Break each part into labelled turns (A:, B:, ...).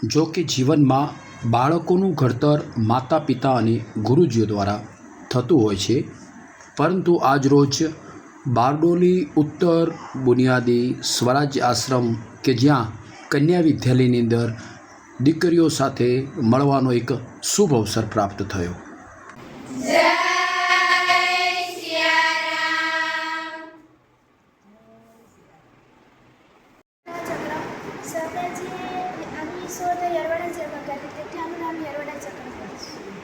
A: જો કે જીવનમાં બાળકોનું ઘડતર માતા પિતા અને ગુરુજીઓ દ્વારા થતું હોય છે, પરંતુ આજરોજ બારડોલી ઉત્તર બુનિયાદી સ્વરાજ્ય આશ્રમ કે જ્યાં કન્યા વિદ્યાલયની અંદર દીકરીઓ સાથે મળવાનો એક શુભ અવસર પ્રાપ્ત થયો.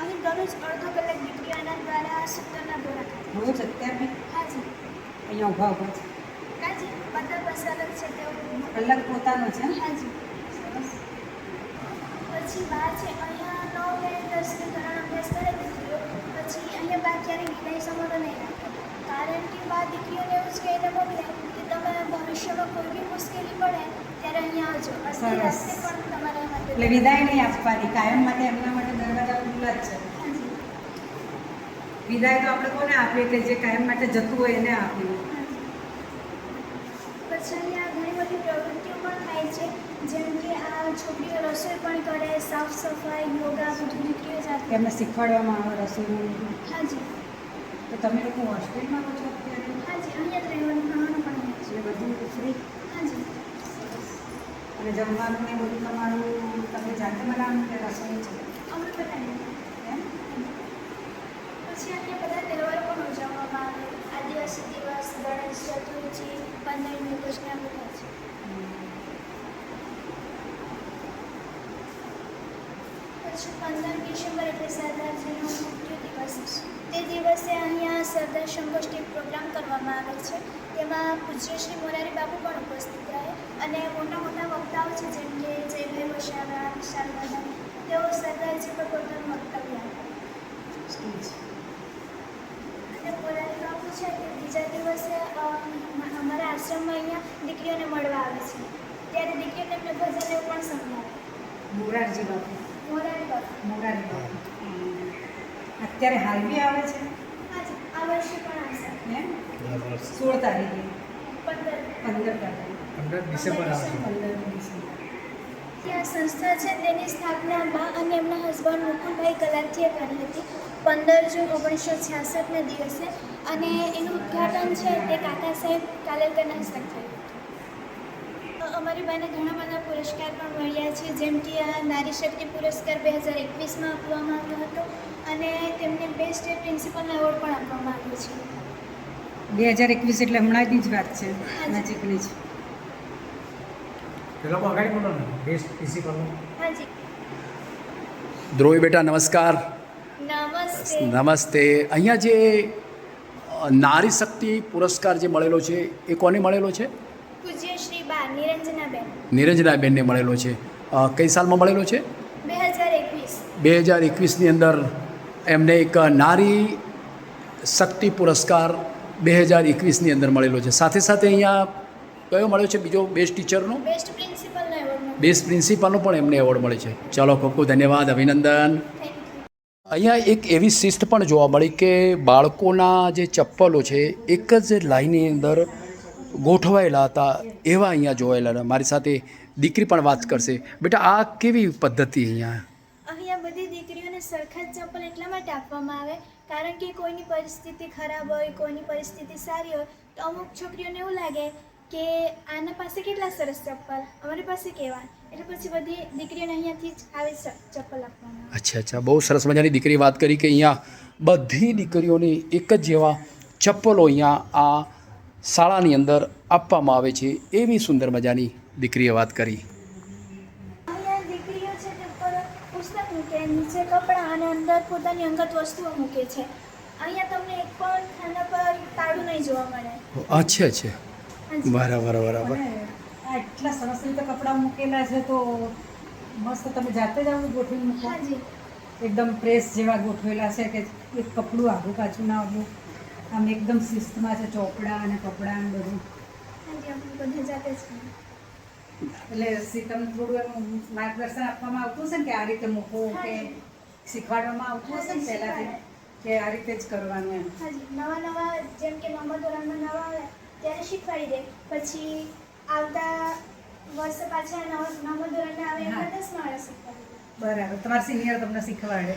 B: અહીં દરરોજ અડધો કલાક દીકરીઓ આના દ્વારા સૂત્રના દોરા ખાય.
C: રોજ અત્યારે
B: હાજી
C: અહીંયા ઊભા ઊભા છે.
B: હાજી બધા બસ અલગ છે તેઓ
C: અલગ પોતાનો છે.
B: હાજી. પછી બહાર છે અહીંયા 9 ને 10 ધોરણ અભ્યાસ કરે દીકરીઓ. પછી અહીંયા બહાર ક્યારેય વિદાય સમારોહ નહીં રાખે, કારણ કે બહાર દીકરીઓને એવું જ કહીને મોકલે કે તમે ભવિષ્યમાં કોઈ બી મુશ્કેલી પડે ત્યારે અહીંયા આવજો. અડધી રાસ્તે પણ તમારા માટે
C: એટલે વિદાય નહીં આપવાની, કાયમ માટે એમના માટે દરવાજા ખુલ્લા જ છે. વિદાય તો આપણે કોને આપીએ કે જે કાયમ માટે જતું હોય એને આપીએ.
B: પછી અહીંયા ઘણી બધી પ્રવૃત્તિઓ પણ થાય છે, જેમ કે આ છોકરીઓ રસોઈ પણ કરે, સાફ સફાઈ, યોગા, બધું દીકરીઓ જાતે.
C: એમને શીખવાડવામાં આવે રસોઈનું.
B: હાજી.
C: તો તમે લોકો હોસ્ટેલમાં રહો છો અત્યારે?
B: હાજી, અહીંયા જ રહેવાનું, ખાવાનું પણ અહીંયા
C: એટલે બધું ફ્રી?
B: હાજી.
C: અને જમવાનું ને બધું તમારું તમે જાતે બનાવવાનું કે રસોઈ છે?
B: અમે બનાવીએ.
C: એમ?
B: પછી અહીંયા બધા તહેવારો પણ ઉજવવામાં આવે, આદિવાસી દિવસ, ગણેશ ચતુર્થી, 15મી ઓગસ્ટને આ બધા છે. પછી 15 ડિસેમ્બર એટલે સરદારજીનો મૃત્યુ દિવસ. તે દિવસે અહીંયા સરદાર સંગોષ્ઠી પ્રોગ્રામ કરવામાં આવે છે. તેમાં પૂજ્ય શ્રી મોરારી બાપુ પણ ઉપસ્થિત રહે અને મોટા મોટા વક્તાઓ છે, જેમ કે જયભાઈ વસાવા, વિશાલ દાદા, તેઓ સરદારજી પર પોતાનું વક્તવ્ય આપે. અને મોરારી બાપુ છે તે બીજા દિવસે અમારા આશ્રમમાં અહીંયા દીકરીઓને મળવા આવે છે, ત્યારે દીકરીઓ તેમને ભજન એવું પણ સંભળાવે.
C: મોરારજી બાપુ.
B: મોરારી બાપુ.
C: મોરારી બાપુ. અત્યારે હાલ બી આવે છે?
B: હાજી, આ વર્ષે પણ આવશે.
C: એમ? 16 તારીખે?
B: 15
C: તારીખે.
D: 15 ડિસેમ્બર આવે છે.
C: 15 ડિસેમ્બર.
B: આ સંસ્થા છે તેની સ્થાપના બા અને એમના હસબન્ડ મુકુલભાઈ કલાથીએ કરી હતી 15 જૂન 1966ના દિવસે, અને એનું ઉદ્ઘાટન છે તે કાકા સાહેબ કાલેલકરના હસ્તક થયું. અમારી બાને ઘણા બધા પુરસ્કાર પણ મળ્યા છે, જેમ કે આ નારી શક્તિ પુરસ્કાર 2021માં આપવામાં આવ્યો હતો અને તેમને બેસ્ટ પ્રિન્સિપલનો એવોર્ડ પણ આપવામાં આવ્યો છે.
C: 2021 એટલે હમણાંની જ વાત છે, નજીકની જ.
D: પેલામાં આગળ બોલો ને, બેસ્ટ પ્રિન્સિપલ.
B: હાજી,
A: દ્રોવી બેટા નમસ્કાર.
B: નમસ્તે.
A: નમસ્તે. અહીંયા જે નારી શક્તિ પુરસ્કાર જે મળેલો છે એ કોને મળેલો છે?
B: પૂજ્ય શ્રી બા નિરંજનાબેન.
A: નિરંજનાબેનને મળેલો છે. કઈ સાલમાં મળેલો છે?
B: 2021.
A: 2021ની અંદર એમને એક નારી શક્તિ પુરસ્કાર 2021ની અંદર મળેલો છે. સાથે સાથે અહીંયા કયો મળ્યો છે બીજો? બેસ્ટ ટીચરનો,
B: બેસ્ટ પ્રિન્સિપલનો એવોર્ડ.
A: બેસ્ટ પ્રિન્સિપાલનો પણ એમને એવોર્ડ મળે છે. ચાલો, ખૂબ ખૂબ ધન્યવાદ, અભિનંદન.
B: Thank you.
A: અહીંયા એક એવી શિસ્ત પણ જોવા મળી કે બાળકોના જે ચપ્પલો છે એક જ લાઈનની અંદર ગોઠવાયેલા હતા, એવા અહીંયા જોવાયેલા હતા. મારી સાથે દીકરી પણ વાત કરશે. બેટા, આ કેવી પદ્ધતિ અહીંયા?
B: અહીંયા બધી દીકરીઓને સરખા જ ચપ્પલ એટલા માટે આપવામાં આવે કારણ કે કોઈની પરિસ્થિતિ ખરાબ હોય, કોઈની પરિસ્થિતિ સારી હોય, તો અમુક છોકરીઓને એવું લાગે કે આના પાસે કેટલા સરસ ચપ્પલ, અમારી પાસે કેવા, એટલે પછી બધી દીકરીઓને અહીંયાથી જ આવી ચપ્પલ આપવામાં આવે.
A: અચ્છા અચ્છા, બહુ સરસ મજાની દીકરી વાત કરી કે અહીંયા બધી દીકરીઓને એક જ જેવા ચપ્પલો અહીંયા આ શાળાની અંદર આપવામાં આવે છે, એવી સુંદર મજાની દીકરીએ વાત કરી.
B: અહીંયા દીકરીઓ છે તે ઉપર પુસ્તક મૂકે, નીચે કપડાં અને અંદર પોતાની અંગત વસ્તુઓ મૂકે છે. અહીંયા તમને એક પણ ખાના પર તાળું નહીં જોવા મળે.
A: અચ્છા અચ્છા, બરાબર બરાબર.
C: આ એટલા સરસ રીતે કપડાં મૂકેલા છે તો મસ્ત તમે જાતે જ આવું ગોઠવી મૂકો.
B: હાજી.
C: એકદમ પ્રેસ જેવા ગોઠવેલા છે કે એક કપડું આગું પાછું ના આવવું, આમ એકદમ શિસ્તમાં છે, ચોપડા અને કપડાં અને બધું.
B: હાજી, આપણે બધા જાતે જ છીએ.
C: એટલે તમને થોડું એનું માર્ગદર્શન આપવામાં આવતું હશે ને કે આ રીતે મૂકો, કે શીખવાડવામાં આવતું હશે ને પહેલાંથી કે આ રીતે જ કરવાનું એમ?
B: હાજી, નવા જેમ કે નવમા ધોરણમાં નવા આવે ત્યારે શીખવાડી દે, પછી આવતા વર્ષે પાછા નવમા ધોરણના આવે એમાં 10મા વર્ષે
C: બરાબર, તમારા સિનિયર તમને શીખવાડે.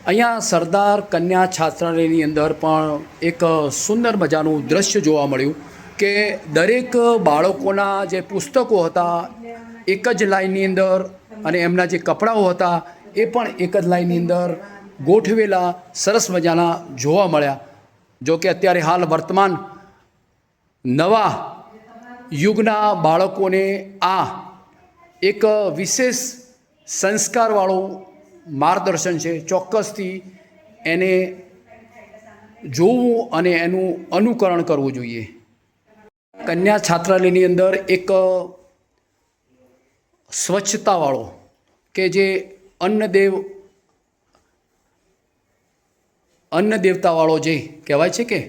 A: અહીંયા સરદાર કન્યા છાત્રાલયની અંદર પણ એક સુંદર મજાનું દ્રશ્ય જોવા મળ્યું કે દરેક બાળકોના જે પુસ્તકો હતા એક જ લાઇનની અંદર અને એમના જે કપડાઓ હતા એ પણ એક જ લાઇનની અંદર ગોઠવેલા સરસ મજાના જોવા મળ્યા. જો કે અત્યારે હાલ વર્તમાન નવા યુગના બાળકોને આ એક વિશેષ સંસ્કારવાળું માર્ગદર્શન છે. ચોક્કસથી એને જોવું અને એનું અનુકરણ કરવું જોઈએ. કન્યા છાત્રાલયની અંદર એક સ્વચ્છતાવાળો કે જે અન્ન દેવતાવાળો જે કહેવાય છે કે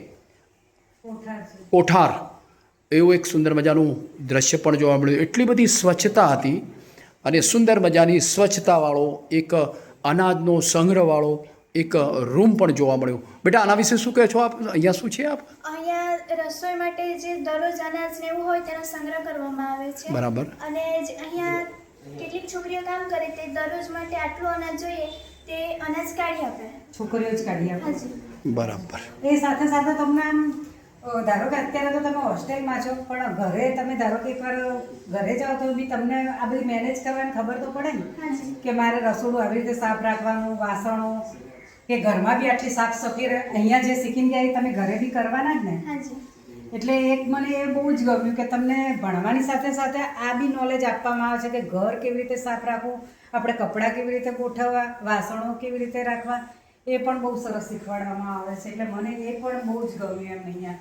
A: કોઠાર, એવું એક સુંદર મજાનું દ્રશ્ય પણ જોવા મળ્યું. એટલી બધી સ્વચ્છતા હતી અને સુંદર મજાની સ્વચ્છતાવાળો એક અનાજનો સંગ્રહવાળો એક રૂમ પણ જોવા મળ્યો. બેટા આના વિશે શું કહો છો આપ? અહીંયા શું છે આપ?
B: અહીંયા રસોઈ માટે જે દરરોજ અનાજ ને એવું હોય તેનો સંગ્રહ કરવામાં આવે છે.
A: બરાબર.
B: અને અહીંયા કેટલીક છોકરીઓ કામ કરે તે દરરોજ માટે આટલું અનાજ જોઈએ તે અનાજ કાઢી આપે.
C: છોકરીઓ જ કાઢી આપે.
B: હાજી.
A: બરાબર.
C: એ સાથે સાથે તમને આમ ધારો કે અત્યારે તો તમે હોસ્ટેલમાં છો, પણ ઘરે તમે ધારો કે એકવાર ઘરે જાઓ તો બી તમને આ બધી મેનેજ કરવાની ખબર તો પડે ને
B: હાજી.
C: કે મારે રસોડું આવી રીતે સાફ રાખવાનું, વાસણો કે ઘરમાં બી આટલી સાફ સફાઈ અહીંયા જે શીખીને ગયા તમે ઘરે બી કરવાના જ ને.
B: હાજી.
C: એટલે એક મને એ બહુ જ ગમ્યું કે તમને ભણવાની સાથે સાથે આ બી નોલેજ આપવામાં આવે છે કે ઘર કેવી રીતે સાફ રાખવું, આપણે કપડાં કેવી રીતે ગોઠવવા, વાસણો કેવી રીતે રાખવા, એ પણ બહુ સરસ શીખવાડવામાં આવે છે. એટલે મને એ પણ બહુ જ ગમ્યું એમ અહીંયા.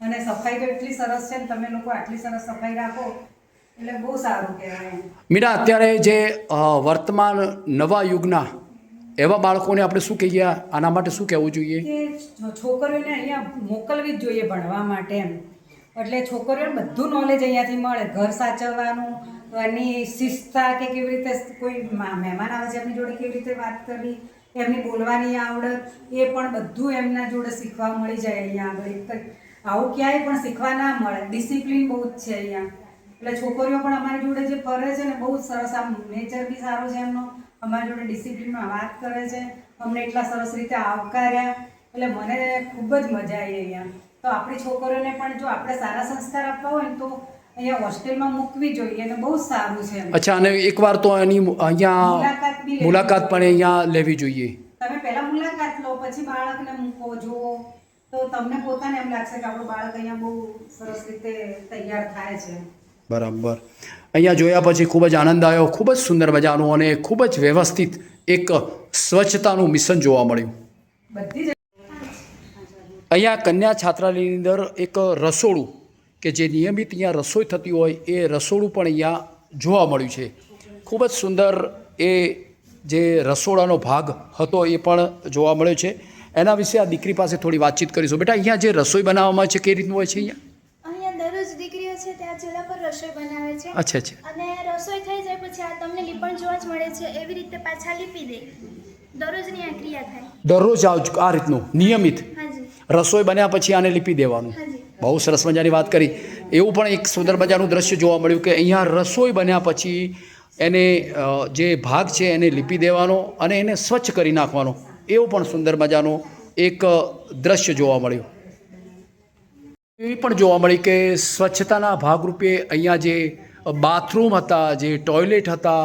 C: અને સફાઈ તો એટલી સરસ છે ને, તમે લોકો આટલી સરસ સફાઈ રાખો એટલે બહુ સારું કહેવાય.
A: મીરા, અત્યારે જે વર્તમાન નવા યુગના એવા બાળકોને આપણે શું કહીએ, આના માટે શું કહેવું જોઈએ?
C: કે છોકરીઓને અહીંયા મોકલવી જ જોઈએ ભણવા માટે એમ. એટલે છોકરીઓને બધું નોલેજ અહીંયાથી મળે. ઘર સાચવવાનું, એની શિસ્તતા કે કેવી રીતે કોઈ મહેમાન આવે છે એમની જોડે કેવી રીતે વાત કરવી, એમની બોલવાની આવડત, એ પણ બધું એમના જોડે શીખવા મળી જાય અહીંયા આગળ. આવું ક્યાંય પણ શીખવા ના મળે. ડિસિપ્લિન બહુ જ છે અહીંયા. એટલે છોકરીઓ પણ અમારી જોડે જે ફરે છે ને બહુ જ સરસ, આમ નેચર બી સારો છે એમનો, અમારી જોડે ડિસિપ્લિનમાં વાત કરે છે, અમને એટલા સરસ રીતે આવકાર્યા. એટલે મને ખૂબ જ મજા આવી અહીંયા. તો આપણી છોકરીઓને પણ જો આપણે સારા સંસ્કાર આપવા હોય ને તો અહીંયા હોસ્ટેલમાં મૂકવી જોઈએ અને બહુ સારું છે.
A: અચ્છા, અને એકવાર તો એની અહીંયા મુલાકાત પણ અહીંયા લેવી જોઈએ.
C: તમે પહેલા મુલાકાત લો, પછી બાળકને મૂકો, જુઓ, તો તમને પોતાને એમ લાગશે કે આપણું બાળક અહીંયા બહુ સરસ રીતે તૈયાર થાય છે.
A: બરાબર. અહીંયા જોયા પછી ખૂબ જ આનંદ આવ્યો. ખૂબ જ સુંદર મજાનું અને ખૂબ જ વ્યવસ્થિત એક સ્વચ્છતાનું મિશન જોવા મળ્યું.
C: બધી જ
A: અહીંયા કન્યા છાત્રાલયની અંદર એક રસોડું કે જે નિયમિત અહીંયા રસોઈ થતી હોય એ રસોડું પણ અહીંયા જોવા મળ્યું છે. ખૂબ જ સુંદર એ જે રસોડાનો ભાગ હતો એ પણ જોવા મળ્યો છે. એના વિશે આ દીકરી પાસે થોડી વાતચીત કરીશું. બેટા, અહીંયા જે રસોઈ બનાવવામાં છે કઈ રીતનું હોય છે અહીંયા?
B: અહીંયા દરરોજ દીકરીઓ છે તે આ ચૂલા પર રસોઈ બનાવે છે.
A: અચ્છા અચ્છા.
B: અને રસોઈ થઈ જાય પછી આ તમને લીપણ જોવા જ મળે છે. એવી રીતે પાછા લીપી દે. દરરોજની આ ક્રિયા થાય.
A: દરરોજ આ રીતનું નિયમિત
B: હાજી.
A: રસોઈ બન્યા પછી આને લીપી દેવાનું.
B: હાજી.
A: બહુ સરસ મજાની વાત કરી. એવું પણ એક સુંદર મજાનું દ્રશ્ય જોવા મળ્યું કે અહીંયા રસોઈ બન્યા પછી એને જે ભાગ છે એને લીપી દેવાનો અને એને સ્વચ્છ કરી નાખવાનો. એવું પણ સુંદર મજાનું એક દ્રશ્ય જોવા મળ્યું. એ પણ જોવા મળી કે સ્વચ્છતાના ભાગરૂપે અહીંયા જે બાથરૂમ હતા, જે ટોયલેટ હતા,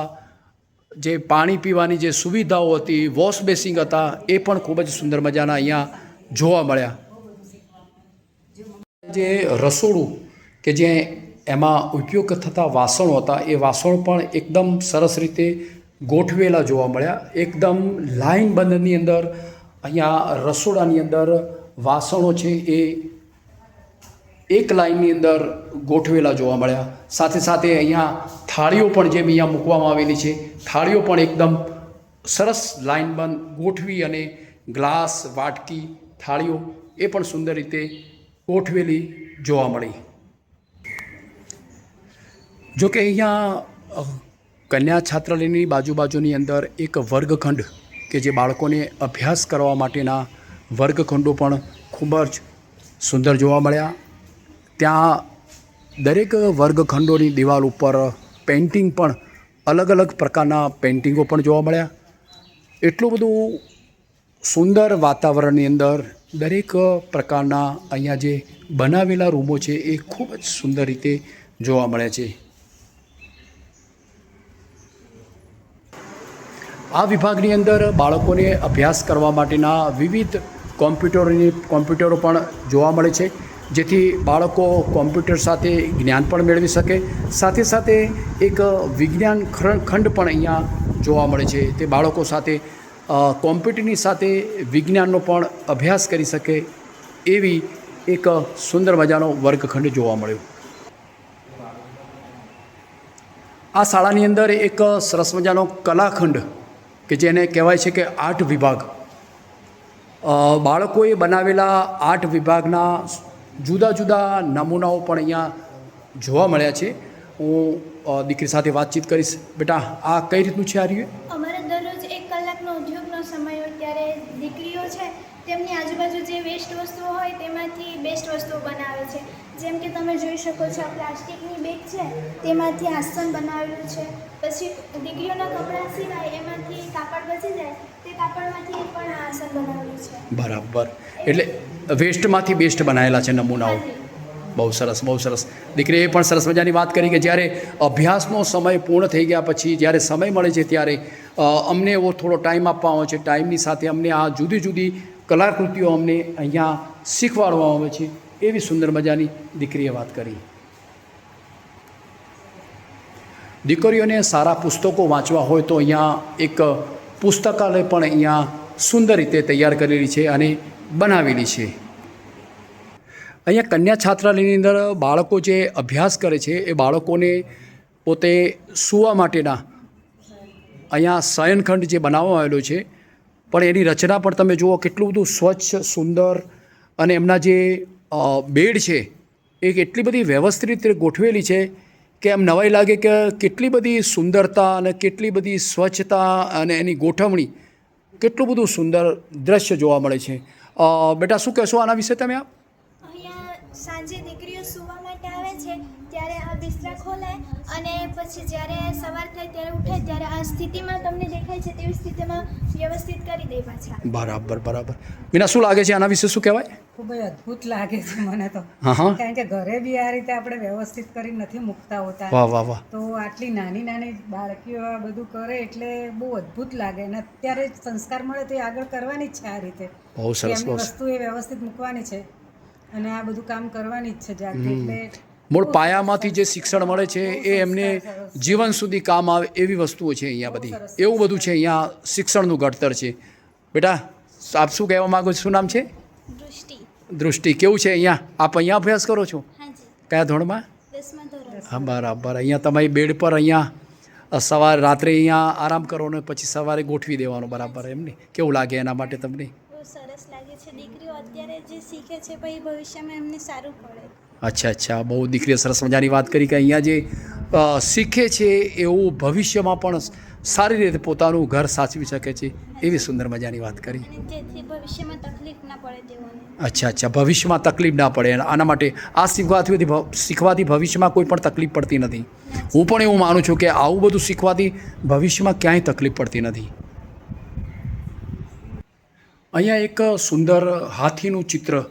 A: જે પાણી પીવાની જે સુવિધાઓ હતી, વોશ બેસિંગ હતા, એ પણ ખૂબ જ સુંદર મજાના અહીંયા જોવા મળ્યા. જે રસોડું કે જે એમાં ઉપયોગ થતા વાસણો હતા એ વાસણો પણ એકદમ સરસ રીતે ગોઠવેલા જોવા મળ્યા. એકદમ લાઈન બંધની અંદર અહીંયા રસોડાની અંદર વાસણો છે એ એક લાઈનની અંદર ગોઠવેલા જોવા મળ્યા. સાથે સાથે અહીંયા થાળીઓ પણ જેમ અહીંયા મૂકવામાં આવેલી છે, થાળીઓ પણ એકદમ સરસ લાઈનબંધ ગોઠવી અને ગ્લાસ, વાટકી, થાળીઓ એ પણ સુંદર રીતે ગોઠવેલી જોવા મળી. જોકે અહીંયા કન્યા છાત્રાલયની બાજુની અંદર એક વર્ગખંડ કે જે બાળકોને અભ્યાસ કરવા માટેના વર્ગખંડો પણ ખૂબ જ સુંદર જોવા મળ્યા. ત્યાં દરેક વર્ગખંડોની દિવાલ ઉપર પેઇન્ટિંગ પણ અલગ અલગ પ્રકારના પેઇન્ટિંગો પણ જોવા મળ્યા. એટલું બધું સુંદર વાતાવરણની અંદર દરેક પ્રકારના અહીંયા જે બનાવેલા રૂમો છે એ ખૂબ જ સુંદર રીતે જોવા મળે છે. આ વિભાગની અંદર બાળકોને અભ્યાસ કરવા માટેના વિવિધ કોમ્પ્યુટરો પણ જોવા મળે છે, જેથી બાળકો કોમ્પ્યુટર સાથે જ્ઞાન પણ મેળવી શકે. સાથે સાથે એક વિજ્ઞાન ખંડ પણ અહીંયા જોવા મળે છે. તે બાળકો સાથે કોમ્પ્યુટરની સાથે વિજ્ઞાનનો પણ અભ્યાસ કરી શકે એવી એક સુંદર મજાનો વર્ગખંડ જોવા મળ્યો. આ શાળાની અંદર એક સરસ મજાનો કલાખંડ કે જેને કહેવાય છે કે આર્ટ વિભાગ, બાળકોએ બનાવેલા આર્ટ વિભાગના જુદા જુદા નમૂનાઓ પણ અહીંયા જોવા મળ્યા છે. હું દીકરી સાથે વાતચીત કરીશ. બેટા, આ કઈ રીતનું છે? આ રહ્યું
B: અમારે દરરોજ 1 કલાકનો ઉદ્યોગનો સમય હોય ત્યારે દીકરીઓ છે તેમની આજુબાજુ જે વેસ્ટ વસ્તુઓ હોય તેમાંથી બેસ્ટ વસ્તુઓ બનાવે છે. જેમ કે તમે જોઈ શકો છો, પ્લાસ્ટિકની બેગ છે તેમાંથી આસન બનાવેલું છે. પછી દીકરીઓના કપડાં સિવાય એમાંથી કાપડ બચી જાય તે કાપડમાંથી પણ આસન બનાવેલું છે.
A: બરાબર, એટલે વેસ્ટમાંથી બેસ્ટ બનાવેલા છે નમૂનાઓ. બહુ સરસ, બહુ સરસ. દીકરીએ પણ સરસ મજાની વાત કરી કે જ્યારે અભ્યાસનો સમય પૂર્ણ થઈ ગયા પછી જ્યારે સમય મળે છે ત્યારે અમને એવો થોડો ટાઈમ આપવામાં આવે છે. ટાઈમની સાથે અમને આ જુદી જુદી કલાકૃતિઓ અમને અહીંયા શીખવાડવામાં આવે છે. એવી સુંદર મજાની દીકરીએ વાત કરી. દીકરીઓને સારા પુસ્તકો વાંચવા હોય તો અહીંયા એક પુસ્તકાલય પણ અહીંયા સુંદર રીતે તૈયાર કરેલી છે અને બનાવેલી છે. અહીંયા કન્યા છાત્રાલયની અંદર બાળકો જે અભ્યાસ કરે છે એ બાળકોને પોતે સૂવા માટેના અહીંયા શયનખંડ જે બનાવવામાં આવેલો છે, પણ એની રચના પણ તમે જુઓ કેટલું બધું સ્વચ્છ, સુંદર, અને એમના જે બેડ છે એ એટલી બધી વ્યવસ્થિત રીતે ગોઠવેલી છે કે એમ નવાઈ લાગે કે કેટલી બધી સુંદરતા અને કેટલી બધી સ્વચ્છતા અને એની ગોઠવણી, કેટલું બધું સુંદર દ્રશ્ય જોવા મળે છે. બેટા, શું કહેશો આના વિશે તમે?
B: અહીંયા સાંજે દીકરીઓ સૂવા માટે આવે છે ત્યારે આ બિસ્તરા ખોલે અને પછી જ્યારે સવાર થાય ત્યારે ઉઠે ત્યારે આ સ્થિતિમાં તમને દેખાય છે તેવી સ્થિતિમાં વ્યવસ્થિત કરી દે પાછા. બરાબર, બરાબર. મીના, શું લાગે છે આના વિશે? શું કહેવાય?
C: ખૂબ જ અદ્ભુત લાગે છે મને તો.
A: હા,
C: કારણ કે ઘરે બી આ રીતે આપણે વ્યવસ્થિત કરી નથી મૂકતા હોતા.
A: વાહ વાહ વાહ.
C: તો આટલી નાની નાની બાળકીઓ આ બધું કરે એટલે બહુ અદ્ભુત લાગે. અને અત્યારે સંસ્કાર મળે તો એ આગળ કરવાની જ છે આ રીતે.
A: બહુ સરસ.
C: એમની વસ્તુ એ વ્યવસ્થિત મૂકવાની છે અને આ બધું કામ કરવાની જ છે જાતે. એટલે
A: મૂળ પાયામાંથી જે શિક્ષણ મળે છે એ એમને જીવન સુધી કામ આવે એવી વસ્તુઓ છે અહીંયા બધી. એવું બધું છે અહીંયા શિક્ષણનું ઘડતર છે. બેટા, આપ શું કહેવા માગો છો? શું નામ છે?
B: દૃષ્ટિ.
A: દૃષ્ટિ. કેવું છે અહીંયા? આપ અહીંયા અભ્યાસ કરો છો?
B: હાજી.
A: કયા ધોરણમાં?
B: 10મા ધોરણ.
A: હા, બરાબર. અહીંયા તમારી બેડ પર અહીંયા સવારે રાત્રે અહીંયા આરામ કરો ને પછી સવારે ગોઠવી દેવાનો. બરાબર, એમને કેવું લાગે એના માટે તમને?
B: બહુ સરસ લાગે છે. દીકરીઓ અત્યારે જે શીખે છે પછી ભવિષ્યમાં એમને સારું પડે.
A: અચ્છા. બહુ દીકરીએ સરસ મજાની વાત કરી કે અહીંયા જે શીખે છે એવું ભવિષ્યમાં પણ સારી રીતે પોતાનું ઘર સાચવી શકે છે. એવી સુંદર મજાની વાત કરી.
B: અને જેથી ભવિષ્યમાં તકલીફ ના પડે તેઓને.
A: અચ્છા. ભવિષ્યમાં તકલીફ ના પડે આના માટે આ શીખવાથી ભવિષ્યમાં કોઈ પણ તકલીફ પડતી નથી. હું પણ એવું માનું છું કે આવું બધું શીખવાથી ભવિષ્યમાં ક્યાંય તકલીફ પડતી નથી. અહીંયા એક સુંદર હાથીનું ચિત્ર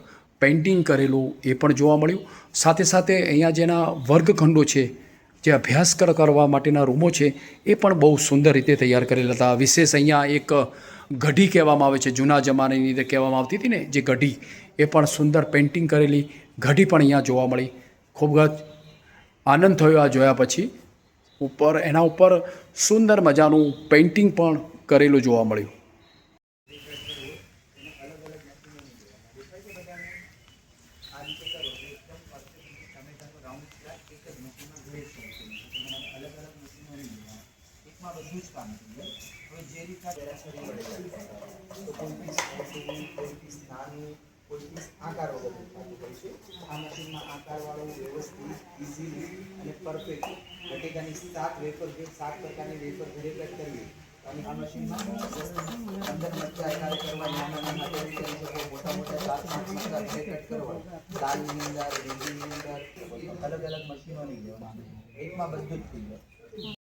A: પેઇન્ટિંગ કરેલું એ પણ જોવા મળ્યું. સાથે સાથે અહીંયા જેના વર્ગખંડો છે, જે અભ્યાસ કરવા માટેના રૂમો છે, એ પણ બહુ સુંદર રીતે તૈયાર કરેલા હતા. વિશેષ અહીંયા એક ગઢી કહેવામાં આવે છે, જૂના જમાનાની રીતે કહેવામાં આવતી હતી ને જે ગઢી, એ પણ સુંદર પેઇન્ટિંગ કરેલી ગઢી પણ અહીંયા જોવા મળી. ખૂબ જ આનંદ થયો આ જોયા પછી. એના ઉપર સુંદર મજાનું પેઇન્ટિંગ પણ કરેલું જોવા મળ્યું.
E: આકાર વગર થતું હોય છે. આ મશીનમાં આકારવાળો વ્યવસ્થિત, ઇઝીલી અને પરફેક્ટ બટેકાની 7 પ્રકારની વેફર ઘરે કટ કરવી અને આ મશીનમાં 15 મરચાં આકારે કરવા, નાના કરી શકો, મોટા 7-8 મરચાં ઘરે કટ કરવા, દાળની અંદર, રેડીની અંદર અલગ અલગ મશીનોની એમાં બધું જ થઈ જાય.